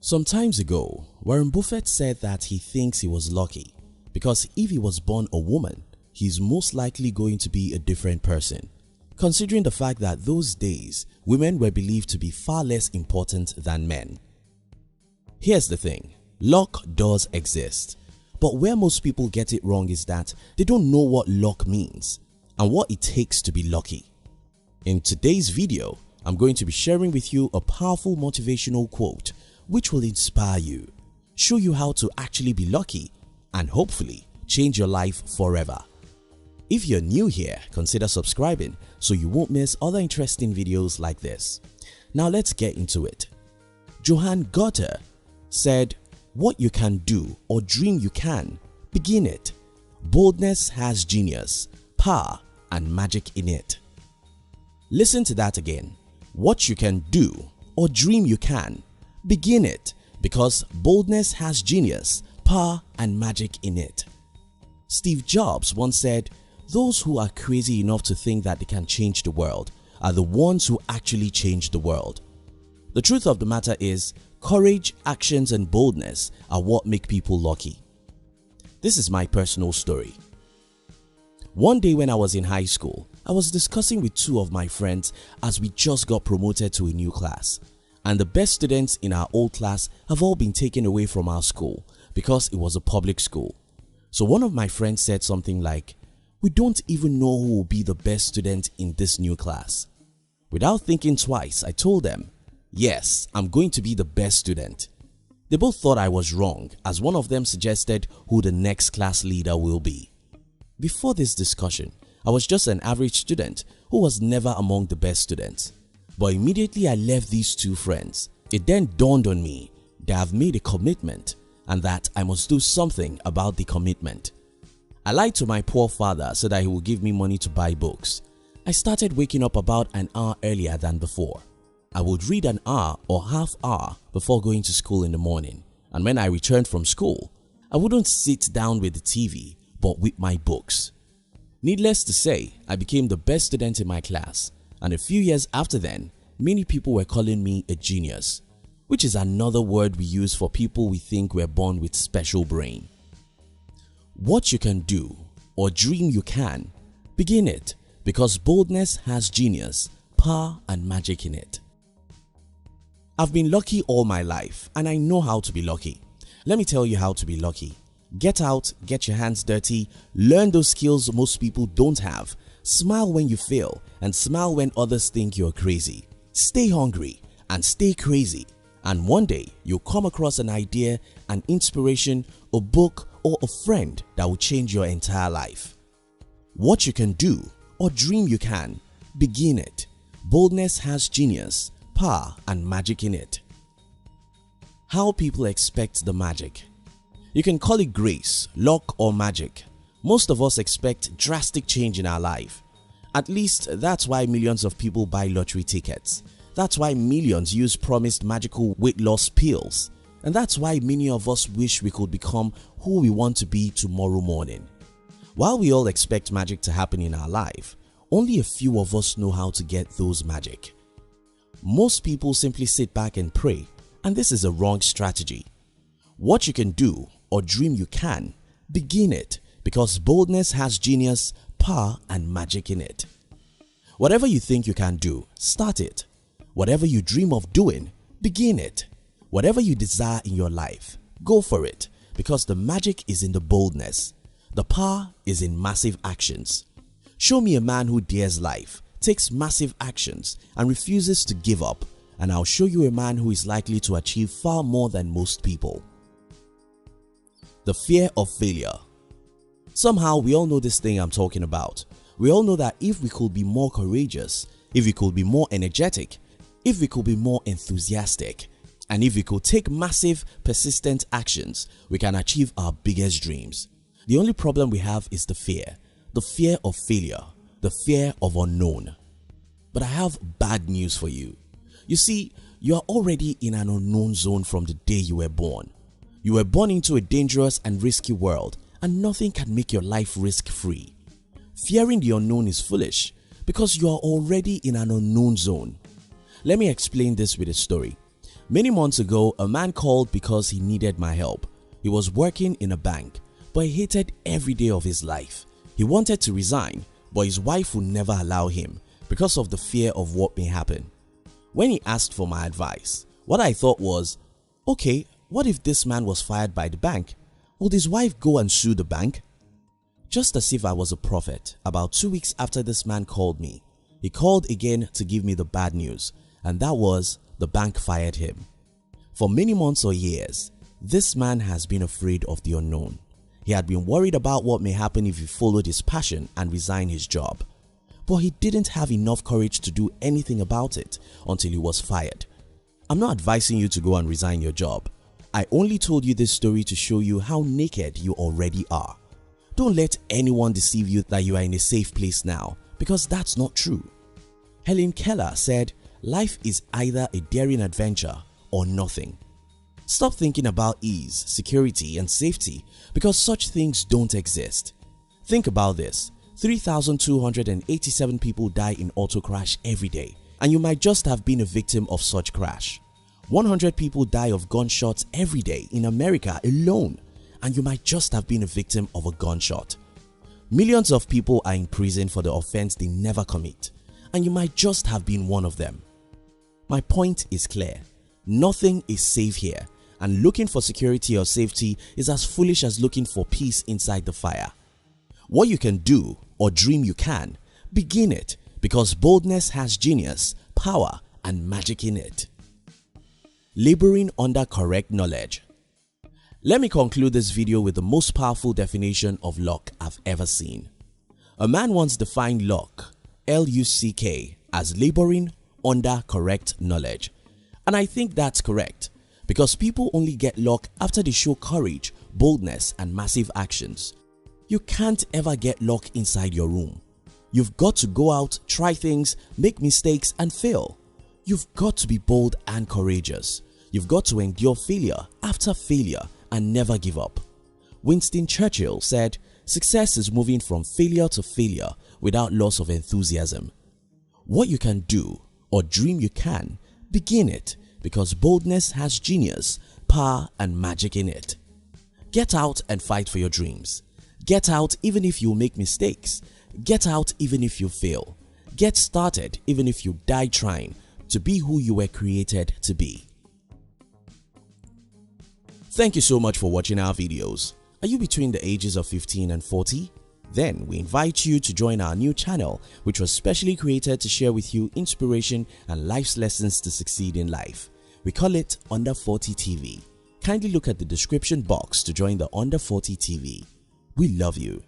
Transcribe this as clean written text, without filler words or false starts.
Some times ago, Warren Buffett said that he thinks he was lucky because if he was born a woman, he's most likely going to be a different person, considering the fact that those days women were believed to be far less important than men. Here's the thing, luck does exist, but where most people get it wrong is that they don't know what luck means and what it takes to be lucky. In today's video, I'm going to be sharing with you a powerful motivational quote which will inspire you, show you how to actually be lucky, and hopefully change your life forever. If you're new here, consider subscribing so you won't miss other interesting videos like this. Now let's get into it. Johann Goethe said, "What you can do or dream you can, begin it. Boldness has genius, power and magic in it." Listen to that again. What you can do or dream you can, begin it, because boldness has genius, power and magic in it. Steve Jobs once said, "Those who are crazy enough to think that they can change the world are the ones who actually change the world." The truth of the matter is, courage, actions and boldness are what make people lucky. This is my personal story. One day when I was in high school, I was discussing with two of my friends as we just got promoted to a new class, and the best students in our old class have all been taken away from our school because it was a public school. So one of my friends said something like, "We don't even know who will be the best student in this new class." Without thinking twice, I told them, "Yes, I'm going to be the best student." They both thought I was wrong, as one of them suggested who the next class leader will be. Before this discussion, I was just an average student who was never among the best students. But immediately I left these two friends, it then dawned on me that I've made a commitment and that I must do something about the commitment. I lied to my poor father so that he would give me money to buy books. I started waking up about an hour earlier than before. I would read an hour or half hour before going to school in the morning, and when I returned from school, I wouldn't sit down with the TV but with my books. Needless to say, I became the best student in my class, and a few years after then, many people were calling me a genius, which is another word we use for people we think were born with special brain. What you can do or dream you can, begin it, because boldness has genius, power and magic in it. I've been lucky all my life and I know how to be lucky. Let me tell you how to be lucky. Get out, get your hands dirty, learn those skills most people don't have. Smile when you fail and smile when others think you're crazy. Stay hungry and stay crazy, and one day you'll come across an idea, an inspiration, a book or a friend that will change your entire life. What you can do or dream you can, begin it. Boldness has genius, power and magic in it. How people expect the magic. You can call it grace, luck or magic. Most of us expect drastic change in our life. At least that's why millions of people buy lottery tickets. That's why millions use promised magical weight loss pills. And that's why many of us wish we could become who we want to be tomorrow morning. While we all expect magic to happen in our life, only a few of us know how to get those magic. Most people simply sit back and pray, and this is a wrong strategy. What you can do or dream you can, begin it, because boldness has genius, power and magic in it. Whatever you think you can do, start it. Whatever you dream of doing, begin it. Whatever you desire in your life, go for it, because the magic is in the boldness. The power is in massive actions. Show me a man who dares life, takes massive actions and refuses to give up, and I'll show you a man who is likely to achieve far more than most people. The fear of failure. Somehow we all know this thing I'm talking about. We all know that if we could be more courageous, if we could be more energetic, if we could be more enthusiastic, and if we could take massive, persistent actions, we can achieve our biggest dreams. The only problem we have is the fear of failure, the fear of unknown. But I have bad news for you. You see, you are already in an unknown zone from the day you were born. You were born into a dangerous and risky world, and nothing can make your life risk-free. Fearing the unknown is foolish because you are already in an unknown zone. Let me explain this with a story. Many months ago, a man called because he needed my help. He was working in a bank, but he hated every day of his life. He wanted to resign, but his wife would never allow him because of the fear of what may happen. When he asked for my advice, what I thought was, okay, what if this man was fired by the bank? Would his wife go and sue the bank? Just as if I was a prophet, about 2 weeks after this man called me, he called again to give me the bad news, and that was the bank fired him. For many months or years, this man has been afraid of the unknown. He had been worried about what may happen if he followed his passion and resigned his job. But he didn't have enough courage to do anything about it until he was fired. I'm not advising you to go and resign your job. I only told you this story to show you how naked you already are. Don't let anyone deceive you that you are in a safe place now, because that's not true. Helen Keller said, life is either a daring adventure or nothing. Stop thinking about ease, security and safety because such things don't exist. Think about this, 3,287 people die in auto crash every day, and you might just have been a victim of such crash. 100 people die of gunshots every day in America alone, and you might just have been a victim of a gunshot. Millions of people are in prison for the offense they never commit, and you might just have been one of them. My point is clear. Nothing is safe here, and looking for security or safety is as foolish as looking for peace inside the fire. What you can do or dream you can, begin it, because boldness has genius, power and magic in it. Laboring under correct knowledge. Let me conclude this video with the most powerful definition of luck I've ever seen. A man once defined luck, L-U-C-K, as laboring under correct knowledge. And I think that's correct, because people only get luck after they show courage, boldness and massive actions. You can't ever get luck inside your room. You've got to go out, try things, make mistakes and fail. You've got to be bold and courageous. You've got to endure failure after failure and never give up. Winston Churchill said, success is moving from failure to failure without loss of enthusiasm. What you can do or dream you can, begin it, because boldness has genius, power and magic in it. Get out and fight for your dreams. Get out even if you make mistakes. Get out even if you fail. Get started even if you die trying to be who you were created to be. Thank you so much for watching our videos. Are you between the ages of 15 and 40? Then we invite you to join our new channel, which was specially created to share with you inspiration and life's lessons to succeed in life. We call it Under 40 TV. Kindly look at the description box to join the Under 40 TV. We love you.